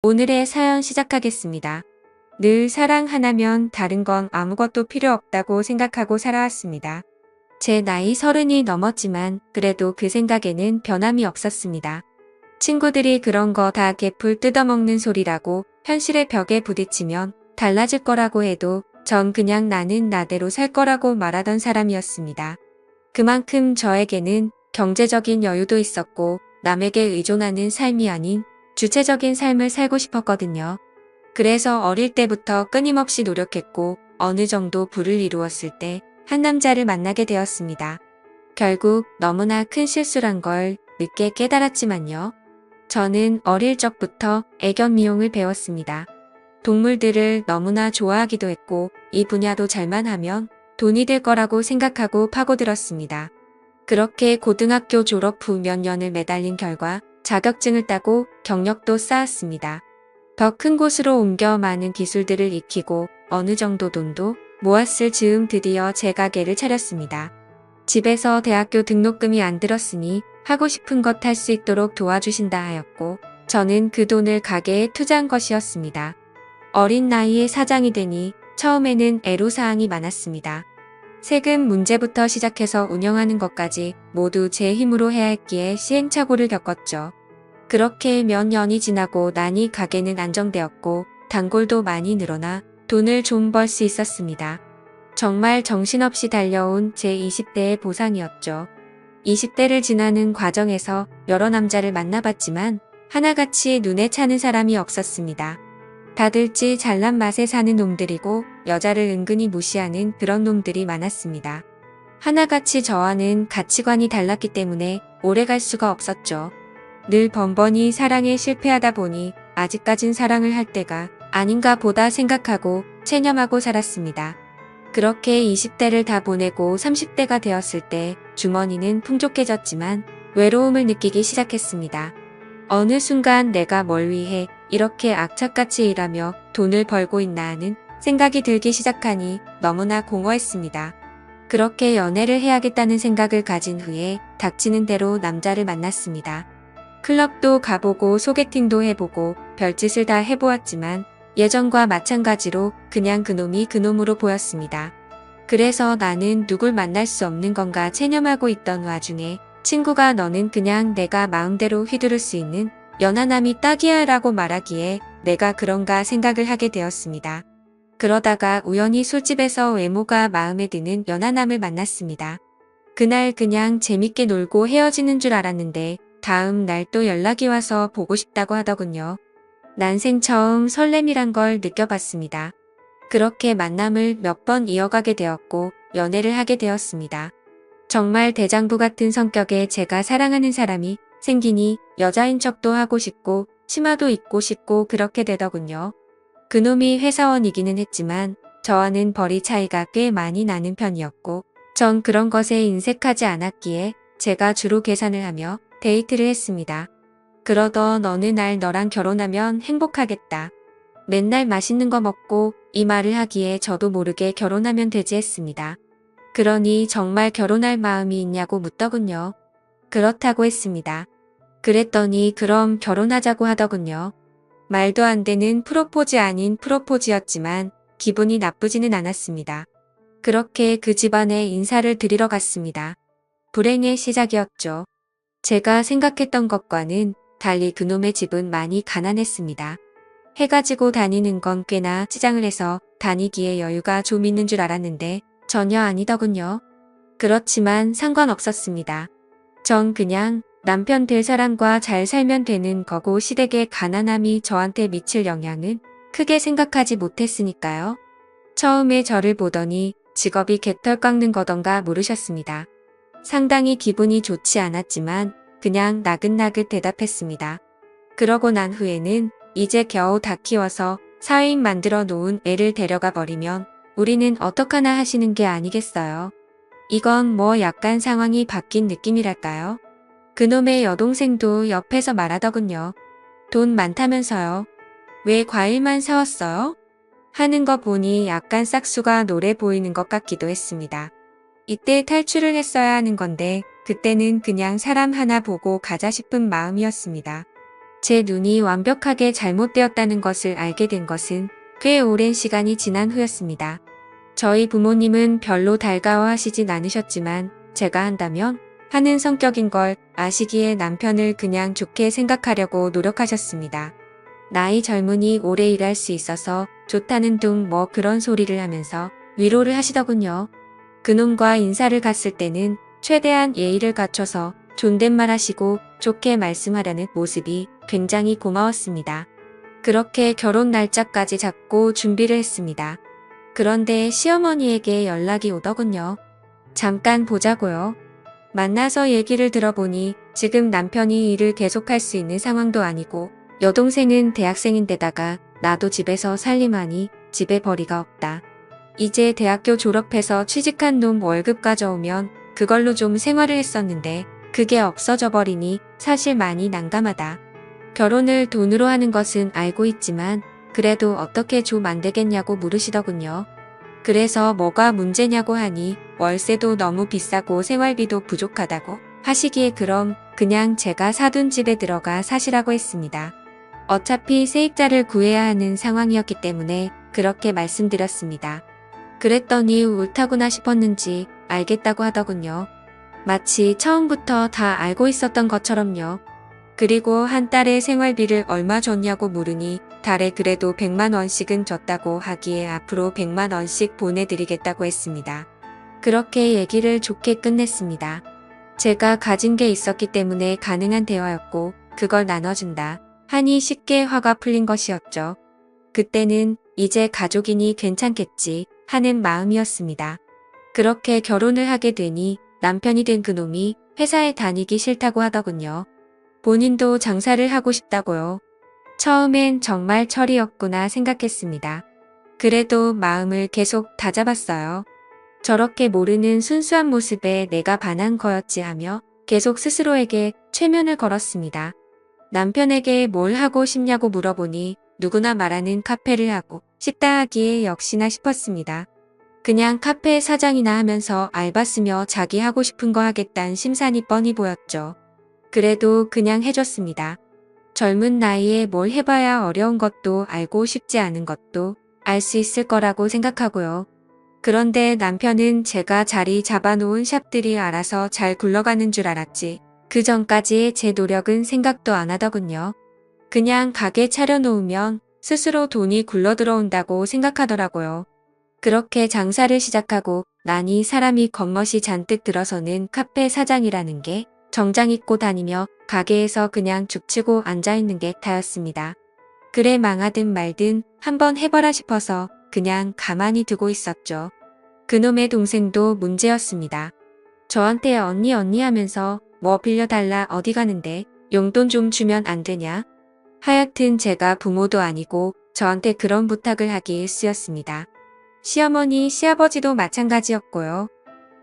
오늘의 사연 시작하겠습니다. 늘 사랑 하나면 다른 건 아무것도 필요 없다고 생각하고 살아왔습니다. 제 나이 30이 넘었지만 그래도 그 생각에는 변함이 없었습니다. 친구들이 그런 거 다 개풀 뜯어먹는 소리라고 현실의 벽에 부딪히면 달라질 거라고 해도 전 그냥 나는 나대로 살 거라고 말하던 사람이었습니다. 그만큼 저에게는 경제적인 여유도 있었고 남에게 의존하는 삶이 아닌 주체적인 삶을 살고 싶었거든요. 그래서 어릴 때부터 끊임없이 노력했고 어느 정도 부를 이루었을 때 한 남자를 만나게 되었습니다. 결국 너무나 큰 실수란 걸 늦게 깨달았지만요. 저는 어릴 적부터 애견 미용을 배웠습니다. 동물들을 너무나 좋아하기도 했고 이 분야도 잘만 하면 돈이 될 거라고 생각하고 파고들었습니다. 그렇게 고등학교 졸업 후 몇 년을 매달린 결과 자격증을 따고 경력도 쌓았습니다. 더 큰 곳으로 옮겨 많은 기술들을 익히고 어느 정도 돈도 모았을 즈음 드디어 제 가게를 차렸습니다. 집에서 대학교 등록금이 안 들었으니 하고 싶은 것 할 수 있도록 도와주신다 하였고 저는 그 돈을 가게에 투자한 것이었습니다. 어린 나이에 사장이 되니 처음에는 애로사항이 많았습니다. 세금 문제부터 시작해서 운영하는 것까지 모두 제 힘으로 해야 했기에 시행착오를 겪었죠. 그렇게 몇 년이 지나고 나니 가게는 안정되었고 단골도 많이 늘어나 돈을 좀 벌 수 있었습니다. 정말 정신없이 달려온 제 20대의 보상이었죠. 20대를 지나는 과정에서 여러 남자를 만나봤지만 하나같이 눈에 차는 사람이 없었습니다. 다들 지 잘난 맛에 사는 놈들이고 여자를 은근히 무시하는 그런 놈들이 많았습니다. 하나같이 저와는 가치관이 달랐기 때문에 오래 갈 수가 없었죠. 늘 번번이 사랑에 실패하다 보니 아직까진 사랑을 할 때가 아닌가 보다 생각하고 체념하고 살았습니다. 그렇게 20대를 다 보내고 30대가 되었을 때 주머니는 풍족해졌지만 외로움을 느끼기 시작했습니다. 어느 순간 내가 뭘 위해 이렇게 악착같이 일하며 돈을 벌고 있나 하는 생각이 들기 시작하니 너무나 공허했습니다. 그렇게 연애를 해야겠다는 생각을 가진 후에 닥치는 대로 남자를 만났습니다. 클럽도 가보고 소개팅도 해보고 별짓을 다 해보았지만 예전과 마찬가지로 그냥 그놈이 그놈으로 보였습니다. 그래서 나는 누굴 만날 수 없는 건가 체념하고 있던 와중에 친구가 너는 그냥 내가 마음대로 휘두를 수 있는 연하남이 딱이야 라고 말하기에 내가 그런가 생각을 하게 되었습니다. 그러다가 우연히 술집에서 외모가 마음에 드는 연하남을 만났습니다. 그날 그냥 재밌게 놀고 헤어지는 줄 알았는데 다음 날 또 연락이 와서 보고 싶다고 하더군요. 난생 처음 설렘이란 걸 느껴봤습니다. 그렇게 만남을 몇 번 이어가게 되었고 연애를 하게 되었습니다. 정말 대장부 같은 성격의 제가 사랑하는 사람이 생기니 여자인 척도 하고 싶고 치마도 입고 싶고 그렇게 되더군요. 그놈이 회사원이기는 했지만 저와는 벌이 차이가 꽤 많이 나는 편이었고 전 그런 것에 인색하지 않았기에 제가 주로 계산을 하며 데이트를 했습니다. 그러던 어느 날 너랑 결혼하면 행복하겠다. 맨날 맛있는 거 먹고 이 말을 하기에 저도 모르게 결혼하면 되지 했습니다. 그러니 정말 결혼할 마음이 있냐고 묻더군요. 그렇다고 했습니다. 그랬더니 그럼 결혼하자고 하더군요. 말도 안 되는 프로포즈 아닌 프로포즈였지만 기분이 나쁘지는 않았습니다. 그렇게 그 집안에 인사를 드리러 갔습니다. 불행의 시작이었죠. 제가 생각했던 것과는 달리 그놈의 집은 많이 가난했습니다. 해가 지고 다니는 건 꽤나 치장을 해서 다니기에 여유가 좀 있는 줄 알았는데 전혀 아니더군요. 그렇지만 상관없었습니다. 전 그냥 남편 될 사람과 잘 살면 되는 거고 시댁의 가난함이 저한테 미칠 영향은 크게 생각하지 못했으니까요. 처음에 저를 보더니 직업이 개털 깎는 거던가 물으셨습니다. 상당히 기분이 좋지 않았지만 그냥 나긋나긋 대답했습니다. 그러고 난 후에는 이제 겨우 다 키워서 사회인 만들어 놓은 애를 데려가 버리면 우리는 어떡하나 하시는 게 아니겠어요. 이건 뭐 약간 상황이 바뀐 느낌이랄까요? 그놈의 여동생도 옆에서 말하더군요. 돈 많다면서요. 왜 과일만 사왔어요? 하는 거 보니 약간 싹수가 노래 보이는 것 같기도 했습니다. 이때 탈출을 했어야 하는 건데 그때는 그냥 사람 하나 보고 가자 싶은 마음이었습니다. 제 눈이 완벽하게 잘못되었다는 것을 알게 된 것은 꽤 오랜 시간이 지난 후였습니다. 저희 부모님은 별로 달가워하시진 않으셨지만 제가 한다면 하는 성격인 걸 아시기에 남편을 그냥 좋게 생각하려고 노력하셨습니다. 나이 젊으니 오래 일할 수 있어서 좋다는 둥 뭐 그런 소리를 하면서 위로를 하시더군요. 그놈과 인사를 갔을 때는 최대한 예의를 갖춰서 존댓말 하시고 좋게 말씀하려는 모습이 굉장히 고마웠습니다. 그렇게 결혼 날짜까지 잡고 준비를 했습니다. 그런데 시어머니에게 연락이 오더군요. 잠깐 보자고요. 만나서 얘기를 들어보니 지금 남편이 일을 계속할 수 있는 상황도 아니고 여동생은 대학생인데다가 나도 집에서 살림하니 집에 벌이가 없다. 이제 대학교 졸업해서 취직한 놈 월급 가져오면 그걸로 좀 생활을 했었는데 그게 없어져 버리니 사실 많이 난감하다. 결혼을 돈으로 하는 것은 알고 있지만 그래도 어떻게 좀 안 되겠냐고 물으시더군요. 그래서 뭐가 문제냐고 하니 월세도 너무 비싸고 생활비도 부족하다고 하시기에 그럼 그냥 제가 사둔 집에 들어가 사시라고 했습니다. 어차피 세입자를 구해야 하는 상황이었기 때문에 그렇게 말씀드렸습니다. 그랬더니 옳다구나 싶었는지 알겠다고 하더군요. 마치 처음부터 다 알고 있었던 것처럼요. 그리고 한 달에 생활비를 얼마 줬냐고 물으니 달에 그래도 100만 원씩은 줬다고 하기에 앞으로 100만 원씩 보내드리겠다고 했습니다. 그렇게 얘기를 좋게 끝냈습니다. 제가 가진 게 있었기 때문에 가능한 대화였고 그걸 나눠준다 하니 쉽게 화가 풀린 것이었죠. 그때는 이제 가족이니 괜찮겠지 하는 마음이었습니다. 그렇게 결혼을 하게 되니 남편이 된 그놈이 회사에 다니기 싫다고 하더군요. 본인도 장사를 하고 싶다고요. 처음엔 정말 철이었구나 생각했습니다. 그래도 마음을 계속 다잡았어요. 저렇게 모르는 순수한 모습에 내가 반한 거였지 하며 계속 스스로에게 최면을 걸었습니다. 남편에게 뭘 하고 싶냐고 물어보니 누구나 말하는 카페를 하고 싶다 하기에 역시나 싶었습니다. 그냥 카페 사장이나 하면서 알바 쓰며 자기 하고 싶은 거 하겠다는 심산이 뻔히 보였죠. 그래도 그냥 해줬습니다. 젊은 나이에 뭘 해봐야 어려운 것도 알고 쉽지 않은 것도 알 수 있을 거라고 생각하고요. 그런데 남편은 제가 자리 잡아놓은 샵들이 알아서 잘 굴러가는 줄 알았지. 그 전까지의 제 노력은 생각도 안 하더군요. 그냥 가게 차려놓으면 스스로 돈이 굴러들어온다고 생각하더라고요. 그렇게 장사를 시작하고 나니 사람이 겉멋이 잔뜩 들어서는 카페 사장이라는 게 정장 입고 다니며 가게에서 그냥 죽치고 앉아있는 게 다였습니다. 그래 망하든 말든 한번 해봐라 싶어서 그냥 가만히 두고 있었죠. 그놈의 동생도 문제였습니다. 저한테 언니 하면서 뭐 빌려달라 어디 가는데 용돈 좀 주면 안 되냐? 하여튼 제가 부모도 아니고 저한테 그런 부탁을 하기 일쑤였습니다. 시어머니, 시아버지도 마찬가지였고요.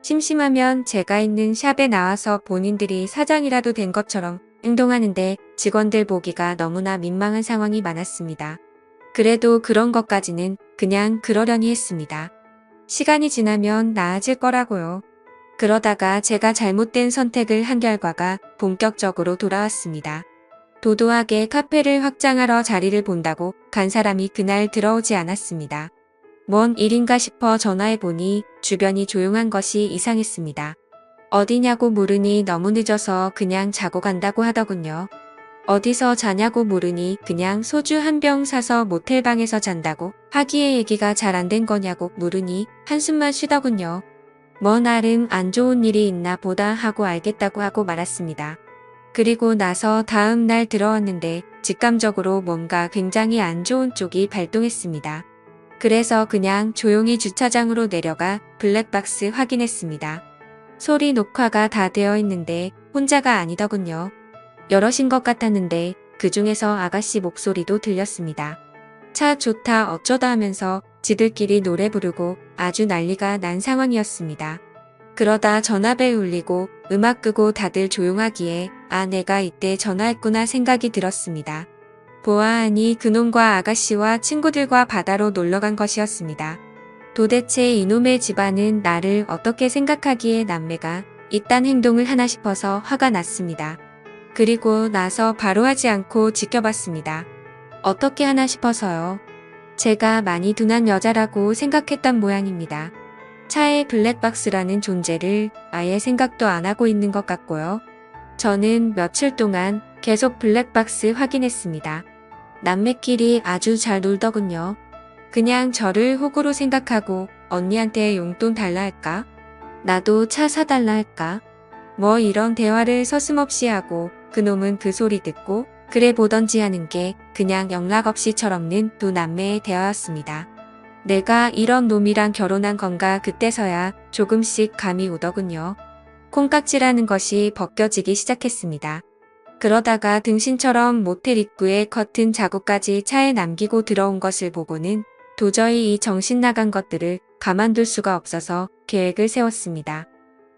심심하면 제가 있는 샵에 나와서 본인들이 사장이라도 된 것처럼 행동하는데 직원들 보기가 너무나 민망한 상황이 많았습니다. 그래도 그런 것까지는 그냥 그러려니 했습니다. 시간이 지나면 나아질 거라고요. 그러다가 제가 잘못된 선택을 한 결과가 본격적으로 돌아왔습니다. 도도하게 카페를 확장하러 자리를 본다고 간 사람이 그날 들어오지 않았습니다. 뭔 일인가 싶어 전화해보니 주변이 조용한 것이 이상했습니다. 어디냐고 물으니 너무 늦어서 그냥 자고 간다고 하더군요. 어디서 자냐고 물으니 그냥 소주 한 병 사서 모텔방에서 잔다고 하기에 얘기가 잘 안 된 거냐고 물으니 한숨만 쉬더군요. 뭐 나름 안 좋은 일이 있나 보다 하고 알겠다고 하고 말았습니다. 그리고 나서 다음 날 들어왔는데 직감적으로 뭔가 굉장히 안 좋은 쪽이 발동했습니다. 그래서 그냥 조용히 주차장으로 내려가 블랙박스 확인했습니다. 소리 녹화가 다 되어 있는데 혼자가 아니더군요. 여럿인 것 같았는데 그 중에서 아가씨 목소리도 들렸습니다. 차 좋다 어쩌다 하면서 지들끼리 노래 부르고 아주 난리가 난 상황이었습니다. 그러다 전화벨 울리고 음악 끄고 다들 조용하기에 아 내가 이때 전화했구나 생각이 들었습니다. 보아하니 그놈과 아가씨와 친구들과 바다로 놀러간 것이었습니다. 도대체 이놈의 집안은 나를 어떻게 생각하기에 남매가 이딴 행동을 하나 싶어서 화가 났습니다. 그리고 나서 바로 하지 않고 지켜봤습니다. 어떻게 하나 싶어서요. 제가 많이 둔한 여자라고 생각했던 모양입니다. 차에 블랙박스라는 존재를 아예 생각도 안 하고 있는 것 같고요. 저는 며칠 동안 계속 블랙박스 확인했습니다. 남매끼리 아주 잘 놀더군요. 그냥 저를 호구로 생각하고 언니한테 용돈 달라 할까? 나도 차 사달라 할까? 뭐 이런 대화를 서슴없이 하고 그놈은 그 소리 듣고 그래 보던지 하는 게 그냥 영락 없이 철없는 두 남매의 대화였습니다. 내가 이런 놈이랑 결혼한 건가 그때서야 조금씩 감이 오더군요. 콩깍지라는 것이 벗겨지기 시작했습니다. 그러다가 등신처럼 모텔 입구에 커튼 자국까지 차에 남기고 들어온 것을 보고는 도저히 이 정신 나간 것들을 가만둘 수가 없어서 계획을 세웠습니다.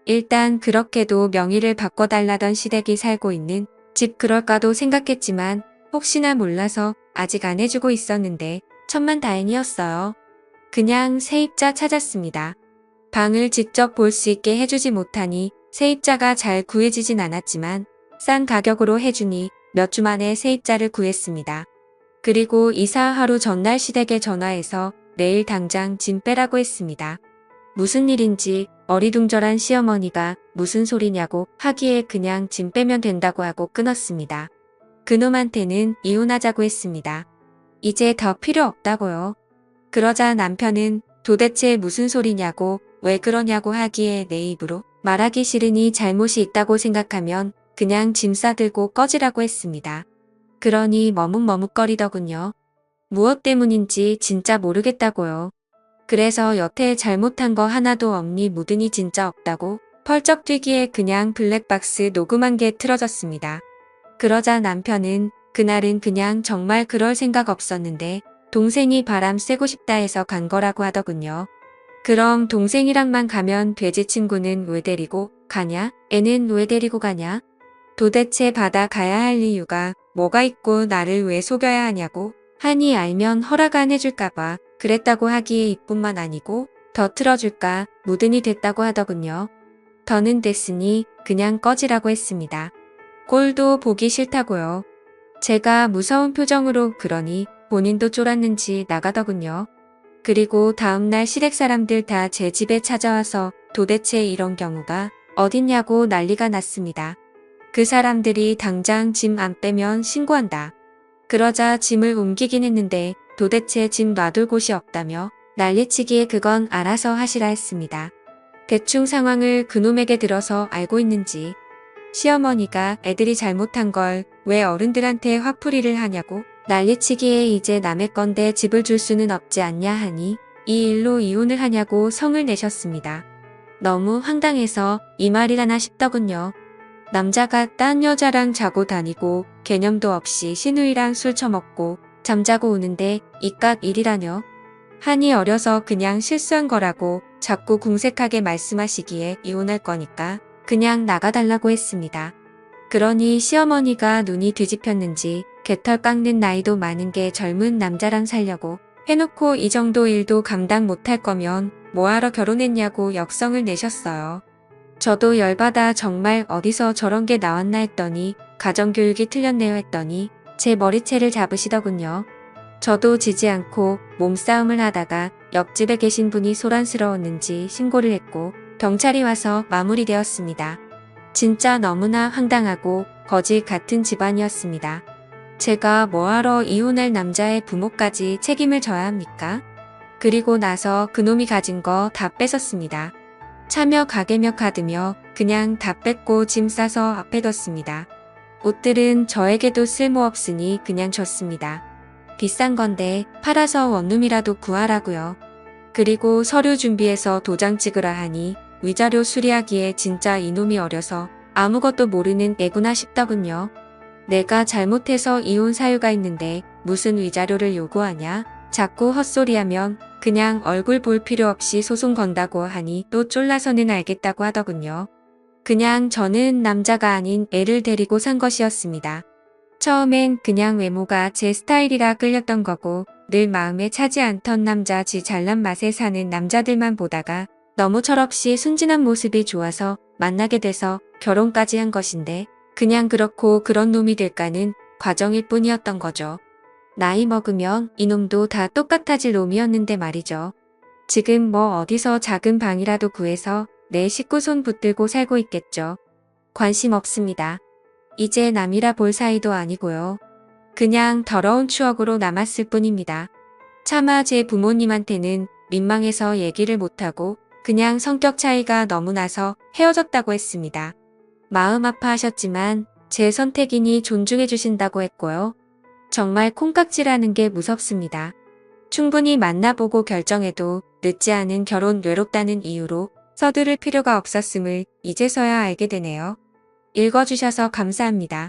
일단 그렇게도 명의를 바꿔달라던 시댁이 살고 있는 집 그럴까도 생각했지만 혹시나 몰라서 아직 안 해주고 있었는데 천만다행이었어요. 그냥 세입자 찾았습니다. 방을 직접 볼 수 있게 해주지 못하니 세입자가 잘 구해지진 않았지만 싼 가격으로 해주니 몇 주 만에 세입자를 구했습니다. 그리고 이사 하루 전날 시댁에 전화해서 내일 당장 짐 빼라고 했습니다. 무슨 일인지 어리둥절한 시어머니가 무슨 소리냐고 하기에 그냥 짐 빼면 된다고 하고 끊었습니다. 그놈한테는 이혼하자고 했습니다. 이제 더 필요 없다고요. 그러자 남편은 도대체 무슨 소리냐고 왜 그러냐고 하기에 내 입으로 말하기 싫으니 잘못이 있다고 생각하면 그냥 짐 싸들고 꺼지라고 했습니다. 그러니 머뭇머뭇거리더군요. 무엇 때문인지 진짜 모르겠다고요. 그래서 여태 잘못한 거 하나도 없니 묻으니 진짜 없다고 펄쩍 뛰기에 그냥 블랙박스 녹음한 게 틀어졌습니다. 그러자 남편은 그날은 그냥 정말 그럴 생각 없었는데 동생이 바람 쐬고 싶다 해서 간 거라고 하더군요. 그럼 동생이랑만 가면 되지 친구는 왜 데리고 가냐? 애는 왜 데리고 가냐? 도대체 받아 가야 할 이유가 뭐가 있고 나를 왜 속여야 하냐고 하니 알면 허락 안 해줄까봐 그랬다고 하기에 이뿐만 아니고 더 틀어줄까 무든이 됐다고 하더군요. 더는 됐으니 그냥 꺼지라고 했습니다. 꼴도 보기 싫다고요. 제가 무서운 표정으로 그러니 본인도 쫄았는지 나가더군요. 그리고 다음날 시댁 사람들 다 제 집에 찾아와서 도대체 이런 경우가 어딨냐고 난리가 났습니다. 그 사람들이 당장 짐 안 빼면 신고한다. 그러자 짐을 옮기긴 했는데 도대체 짐 놔둘 곳이 없다며 난리치기에 그건 알아서 하시라 했습니다. 대충 상황을 그놈에게 들어서 알고 있는지 시어머니가 애들이 잘못한 걸 왜 어른들한테 화풀이를 하냐고 난리치기에 이제 남의 건데 집을 줄 수는 없지 않냐 하니 이 일로 이혼을 하냐고 성을 내셨습니다. 너무 황당해서 이 말이라나 싶더군요. 남자가 딴 여자랑 자고 다니고 개념도 없이 시누이랑 술 처먹고 잠자고 오는데 이깟 일이라뇨. 한이 어려서 그냥 실수한 거라고 자꾸 궁색하게 말씀하시기에 이혼할 거니까 그냥 나가달라고 했습니다. 그러니 시어머니가 눈이 뒤집혔는지 개털 깎는 나이도 많은 게 젊은 남자랑 살려고 해놓고 이 정도 일도 감당 못할 거면 뭐하러 결혼했냐고 역성을 내셨어요. 저도 열받아 정말 어디서 저런 게 나왔나 했더니 가정교육이 틀렸네요 했더니 제 머리채를 잡으시더군요. 저도 지지 않고 몸싸움을 하다가 옆집에 계신 분이 소란스러웠는지 신고를 했고 경찰이 와서 마무리되었습니다. 진짜 너무나 황당하고 거지 같은 집안이었습니다. 제가 뭐하러 이혼할 남자의 부모까지 책임을 져야 합니까? 그리고 나서 그놈이 가진 거 다 뺏었습니다. 차며 가게며 카드며 그냥 다 뺏고 짐 싸서 앞에 뒀습니다. 옷들은 저에게도 쓸모없으니 그냥 줬습니다. 비싼 건데 팔아서 원룸이라도 구하라고요. 그리고 서류 준비해서 도장 찍으라 하니 위자료 수리하기에 진짜 이놈이 어려서 아무것도 모르는 애구나 싶더군요. 내가 잘못해서 이혼 사유가 있는데 무슨 위자료를 요구하냐? 자꾸 헛소리하면 그냥 얼굴 볼 필요 없이 소송 건다고 하니 또 쫄라서는 알겠다고 하더군요. 그냥 저는 남자가 아닌 애를 데리고 산 것이었습니다. 처음엔 그냥 외모가 제 스타일이라 끌렸던 거고 늘 마음에 차지 않던 남자 지 잘난 맛에 사는 남자들만 보다가 너무 철없이 순진한 모습이 좋아서 만나게 돼서 결혼까지 한 것인데 그냥 그렇고 그런 놈이 될까는 과정일 뿐이었던 거죠. 나이 먹으면 이놈도 다 똑같아질 놈이었는데 말이죠. 지금 뭐 어디서 작은 방이라도 구해서 내 식구 손 붙들고 살고 있겠죠. 관심 없습니다. 이제 남이라 볼 사이도 아니고요. 그냥 더러운 추억으로 남았을 뿐입니다. 차마 제 부모님한테는 민망해서 얘기를 못하고 그냥 성격 차이가 너무 나서 헤어졌다고 했습니다. 마음 아파하셨지만 제 선택이니 존중해 주신다고 했고요. 정말 콩깍지라는 게 무섭습니다. 충분히 만나보고 결정해도 늦지 않은 결혼 외롭다는 이유로 서두를 필요가 없었음을 이제서야 알게 되네요. 읽어주셔서 감사합니다.